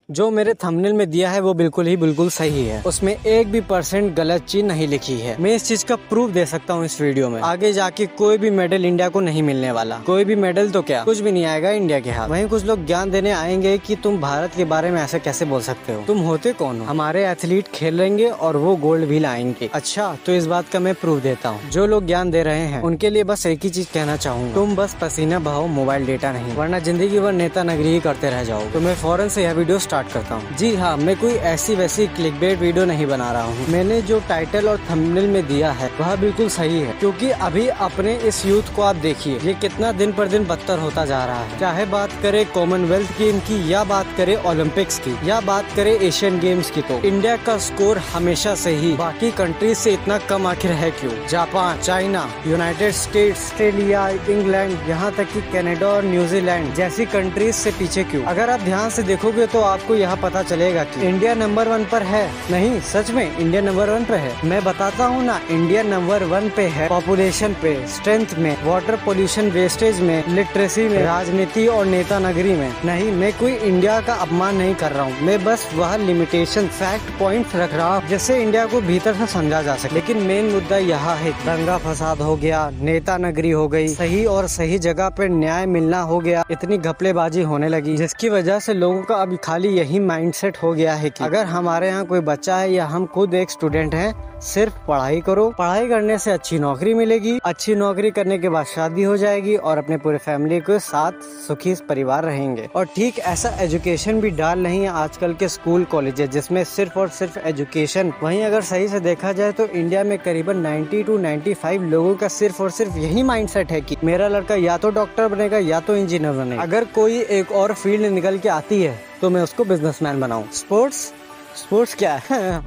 जो मेरे थंबनेल में दिया है वो बिल्कुल सही है। उसमें एक भी % गलत चीज नहीं लिखी है। मैं इस चीज का प्रूफ दे सकता हूँ इस वीडियो में। आगे जाके कोई भी मेडल इंडिया को नहीं मिलने वाला। कोई भी मेडल तो क्या, कुछ भी नहीं आएगा इंडिया के हाथ। वहीं कुछ लोग ज्ञान देने आएंगे कि तुम भारत के बारे में ऐसे कैसे बोल सकते हो, तुम होते कौन हो। हमारे एथलीट खेलेंगे और वो गोल्ड भी लाएंगे। अच्छा, तो इस बात का मैं प्रूफ देता हूँ। जो लोग ज्ञान दे रहे हैं उनके लिए बस एक ही चीज कहना चाहूँगा, तुम बस पसीना बहाओ, मोबाइल डेटा नहीं, वरना जिंदगी भर नेता नगरी ही करते रह जाओ। तो मैं फौरन से यह वीडियो स्टार्ट करता हूँ। जी हाँ, मैं कोई ऐसी वैसी क्लिकबेट वीडियो नहीं बना रहा हूँ। मैंने जो टाइटल और थंबनेल में दिया है वह बिल्कुल सही है, क्योंकि अभी अपने इस यूथ को आप देखिए, ये कितना दिन पर दिन बदतर होता जा रहा है। चाहे बात करे कॉमनवेल्थ गेम की, या बात करे ओलंपिक्स की, या बात करे एशियन गेम्स की, तो इंडिया का स्कोर हमेशा से ही बाकी कंट्रीज से इतना कम आखिर है क्यों। Japan, China, United states, Australia, England, यहाँ तक कि कनाडा और न्यूजीलैंड जैसी कंट्रीज से पीछे क्यों। अगर आप ध्यान से देखोगे तो आपको यहाँ पता चलेगा कि इंडिया नंबर 1 पर है। नहीं, सच में इंडिया नंबर 1 पे है। मैं बताता हूँ ना, इंडिया नंबर 1 पे है पॉपुलेशन पे, स्ट्रेंथ में, वाटर पोल्यूशन वेस्टेज में, लिटरेसी में, राजनीति और नेता नगरी में। नहीं, मैं कोई इंडिया का अपमान नहीं कर रहा हूँ। मैं बस वह लिमिटेशन, फैक्ट पॉइंट रख रहा हूँ जिससे इंडिया को भीतर से समझा जा सके। लेकिन मेन मुद्दा यहाँ है, दंगा फसाद हो गया, नेता नगरी हो गई, सही और सही जगह पे न्याय मिलना हो गया, इतनी घपलेबाजी होने लगी, जिसकी वजह से लोगों का अभी खाली यही माइंडसेट हो गया है कि अगर हमारे यहाँ कोई बच्चा है या हम खुद एक स्टूडेंट हैं, सिर्फ पढ़ाई करो, पढ़ाई करने से अच्छी नौकरी मिलेगी, अच्छी नौकरी करने के बाद शादी हो जाएगी और अपने पूरे फैमिली के साथ सुखी परिवार रहेंगे। और ठीक ऐसा एजुकेशन भी डाल नहीं है आजकल के स्कूल कॉलेजेस, जिसमें सिर्फ और सिर्फ एजुकेशन। वहीं अगर सही से देखा जाए तो इंडिया में करीबन 90 to 95 लोगों का सिर्फ और सिर्फ यही माइंडसेट है कि मेरा लड़का या तो डॉक्टर बनेगा या तो इंजीनियर बनेगा। अगर कोई एक और फील्ड निकल के आती है तो मैं उसको बिजनेसमैन बनाऊं। स्पोर्ट्स क्या है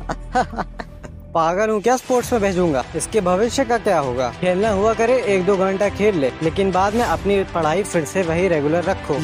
पागल हूँ क्या, स्पोर्ट्स में भेजूंगा? इसके भविष्य का क्या होगा? खेलना हुआ करे, 1-2 घंटा खेल ले, लेकिन बाद में अपनी पढ़ाई फिर से वही रेगुलर रखो।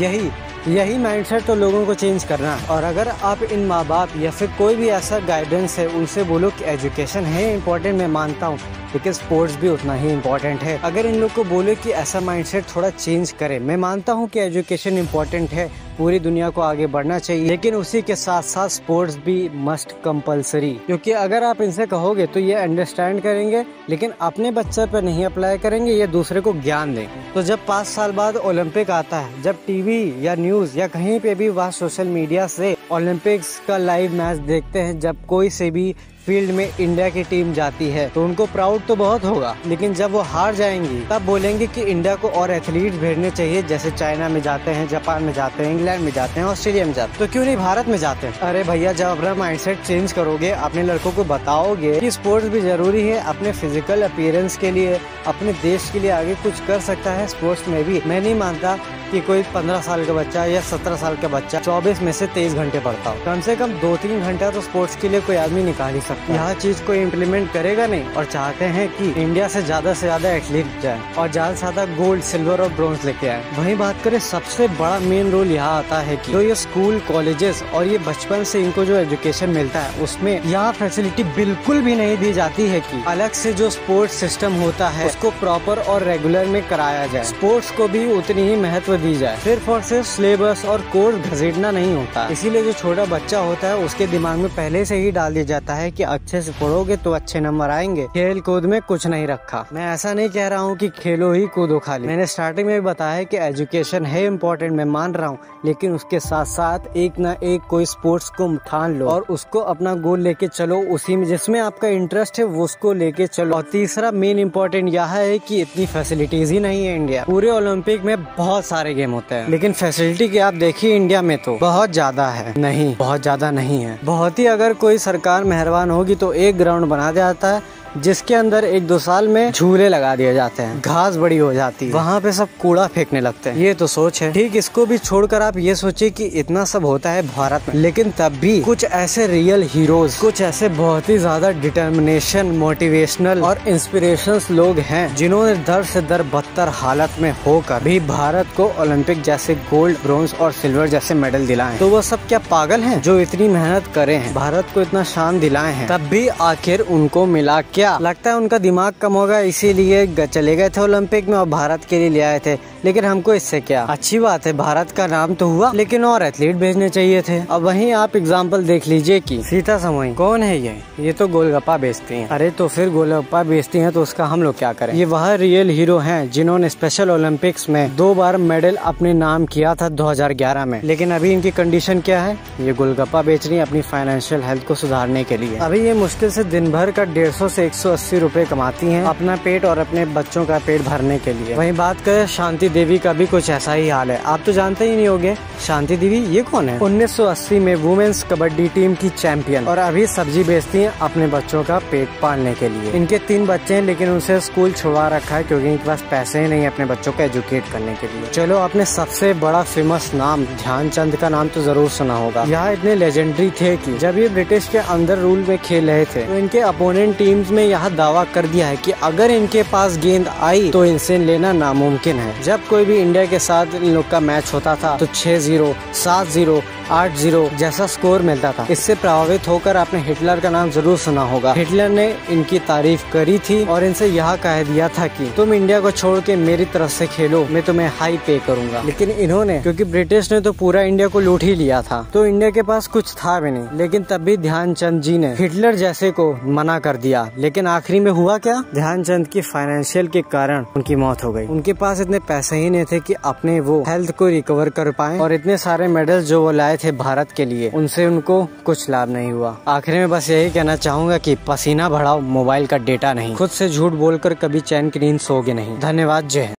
यही माइंडसेट तो लोगों को चेंज करना है। और अगर आप इन माँ बाप या फिर कोई भी ऐसा गाइडेंस है उनसे बोलो कि एजुकेशन है इम्पोर्टेंट, मैं मानता हूँ, लेकिन स्पोर्ट्स भी उतना ही इम्पोर्टेंट है। अगर इन लोग को बोले कि ऐसा माइंडसेट थोड़ा चेंज करे, मैं मानता हूँ कि एजुकेशन इम्पोर्टेंट है, पूरी दुनिया को आगे बढ़ना चाहिए, लेकिन उसी के साथ साथ स्पोर्ट्स भी मस्ट कंपलसरी। क्योंकि अगर आप इनसे कहोगे तो ये अंडरस्टैंड करेंगे, लेकिन अपने बच्चे पे नहीं अप्लाई करेंगे, ये दूसरे को ज्ञान देंगे। तो जब 5 साल बाद ओलंपिक आता है, जब टीवी या न्यूज या कहीं पे भी वह सोशल मीडिया से ओलंपिक्स का लाइव मैच देखते हैं, जब कोई से भी फील्ड में इंडिया की टीम जाती है तो उनको प्राउड तो बहुत होगा, लेकिन जब वो हार जाएंगी तब बोलेंगे कि इंडिया को और एथलीट भेजने चाहिए, जैसे चाइना में जाते हैं, जापान में जाते हैं, इंग्लैंड में जाते हैं, ऑस्ट्रेलिया में जाते हैं, तो क्यों नहीं भारत में जाते हैं? अरे भैया, जब अपना माइंडसेट चेंज करोगे, अपने लड़कों को बताओगे कि स्पोर्ट्स भी जरूरी है, अपने फिजिकल अपीयरेंस के लिए, अपने देश के लिए आगे कुछ कर सकता है स्पोर्ट्स में भी। मैं नहीं मानता कि कोई 15 साल का बच्चा या 17 साल का बच्चा 24 में से 23 घंटे पढ़ता हो। कम से कम 2-3 घंटा तो स्पोर्ट्स के लिए कोई आदमी निकाल ही सकता है। यह चीज को इम्प्लीमेंट करेगा नहीं, और चाहते हैं कि इंडिया से ज्यादा एथलीट जाए और ज्यादा से ज्यादा गोल्ड, सिल्वर और ब्रॉन्ज लेके आए। वहीं बात करें, सबसे बड़ा मेन रोल यहाँ आता है कि जो ये स्कूल, कॉलेजेस और ये बचपन से इनको जो एजुकेशन मिलता है, उसमें यहाँ फैसिलिटी बिल्कुल भी नहीं दी जाती है कि अलग से जो स्पोर्ट्स सिस्टम होता है उसको प्रॉपर और रेगुलर में कराया जाए, स्पोर्ट्स को भी उतनी ही महत्व दी जाए। सिर्फ और सिर्फ सिलेबस और कोर्स घसीटना नहीं होता। इसीलिए जो छोटा बच्चा होता है उसके दिमाग में पहले से ही डाल दिया जाता है कि अच्छे से पढ़ोगे तो अच्छे नंबर आएंगे। खेल कूद में कुछ नहीं रखा। मैं ऐसा नहीं कह रहा हूँ कि खेलो ही कूदो खाली। मैंने स्टार्टिंग में भी बताया है कि एजुकेशन है इम्पोर्टेंट, मैं मान रहा हूँ, लेकिन उसके साथ साथ एक ना एक कोई स्पोर्ट्स को ठान लो और उसको अपना गोल लेके चलो, उसी में जिसमें आपका इंटरेस्ट है वो उसको लेके चलो। और तीसरा मेन इम्पोर्टेंट यह है कि इतनी फैसिलिटीज ही नहीं है इंडिया। पूरे ओलंपिक में बहुत सारे गेम होते हैं, लेकिन फैसिलिटी की आप देखिए इंडिया में तो बहुत ज्यादा है। नहीं, बहुत ज्यादा नहीं है। बहुत ही अगर कोई सरकार मेहरबान होगी तो एक ग्राउंड बना जाता है जिसके अंदर 1-2 साल में झूले लगा दिए जाते हैं, घास बड़ी हो जाती है, वहाँ पे सब कूड़ा फेंकने लगते हैं। ये तो सोच है। ठीक, इसको भी छोड़कर आप ये सोचिए कि इतना सब होता है भारत में, लेकिन तब भी कुछ ऐसे रियल हीरोज, कुछ ऐसे बहुत ही ज्यादा डिटर्मिनेशन, मोटिवेशनल और इंस्पिरेशंस लोग हैं जिन्होंने दर से दर बदतर हालत में होकर भी भारत को ओलंपिक जैसे गोल्ड, ब्रॉन्ज और सिल्वर जैसे मेडल दिलाए। तो वो सब क्या पागल हैं जो इतनी मेहनत करे हैं, भारत को इतना शान दिलाए हैं, तब भी आखिर उनको मिला के क्या लगता है उनका दिमाग कम होगा इसीलिए चले गए थे ओलंपिक में और भारत के लिए ले आए थे, लेकिन हमको इससे क्या। अच्छी बात है, भारत का नाम तो हुआ, लेकिन और एथलीट भेजने चाहिए थे। अब वहीं आप एग्जाम्पल देख लीजिए कि सीता समोई कौन है ये तो गोलगप्पा बेचती हैं। अरे तो फिर गोलगप्पा बेचती हैं तो उसका हम लोग क्या करें। ये वह रियल हीरो हैं जिन्होंने स्पेशल ओलंपिक्स में 2 बार मेडल अपने नाम किया था 2011 में, लेकिन अभी इनकी कंडीशन क्या है, ये गोलगप्पा बेच रही है अपनी फाइनेंशियल हेल्थ को सुधारने के लिए। अभी ये मुश्किल से दिन भर का 150 से 180 रुपए कमाती हैं अपना पेट और अपने बच्चों का पेट भरने के लिए। वहीं बात करें शांति देवी का भी कुछ ऐसा ही हाल है। आप तो जानते ही नहीं होंगे शांति देवी ये कौन है। 1980 में वुमेन्स कबड्डी टीम की चैंपियन और अभी सब्जी बेचती हैं अपने बच्चों का पेट पालने के लिए। इनके 3 बच्चे हैं, लेकिन उनसे स्कूल छुड़वा रखा है क्योंकि इनके पास पैसे ही नहीं अपने बच्चों को एजुकेट करने के लिए। चलो, आपने सबसे बड़ा फेमस नाम ध्यानचंद का नाम तो जरूर सुना होगा। यहाँ इतने लेजेंडरी थे कि जब ये ब्रिटिश के अंदर रूल में खेल रहे थे तो इनके अपोनेंट टीम्स में यह दावा कर दिया है कि अगर इनके पास गेंद आई तो इनसे लेना नामुमकिन है। जब कोई भी इंडिया के साथ इन लोग का मैच होता था तो 6-0, 7-0, 8-0 जैसा स्कोर मिलता था। इससे प्रभावित होकर आपने हिटलर का नाम जरूर सुना होगा। हिटलर ने इनकी तारीफ करी थी और इनसे यह कह दिया था कि तुम इंडिया को छोड़ के मेरी तरफ से खेलो, मैं तुम्हें हाई पे करूंगा। लेकिन इन्होंने, क्योंकि ब्रिटिश ने तो पूरा इंडिया को लूट ही लिया था, तो इंडिया के पास कुछ था भी नहीं। लेकिन तब भी ध्यानचंद जी ने हिटलर जैसे को मना कर दिया। लेकिन आखिरी में हुआ क्या, ध्यानचंद की फाइनेंशियल के कारण उनकी मौत हो गई। उनके पास इतने पैसे ही नहीं थे कि अपने वो हेल्थ को रिकवर कर पाए, और इतने सारे मेडल जो वो लाए थे भारत के लिए, उनसे उनको कुछ लाभ नहीं हुआ। आखिर में बस यही कहना चाहूंगा कि पसीना बढ़ाओ, मोबाइल का डेटा नहीं। खुद से झूठ बोलकर कभी चैन की नींद सोओगे नहीं। धन्यवाद, जय हिंद।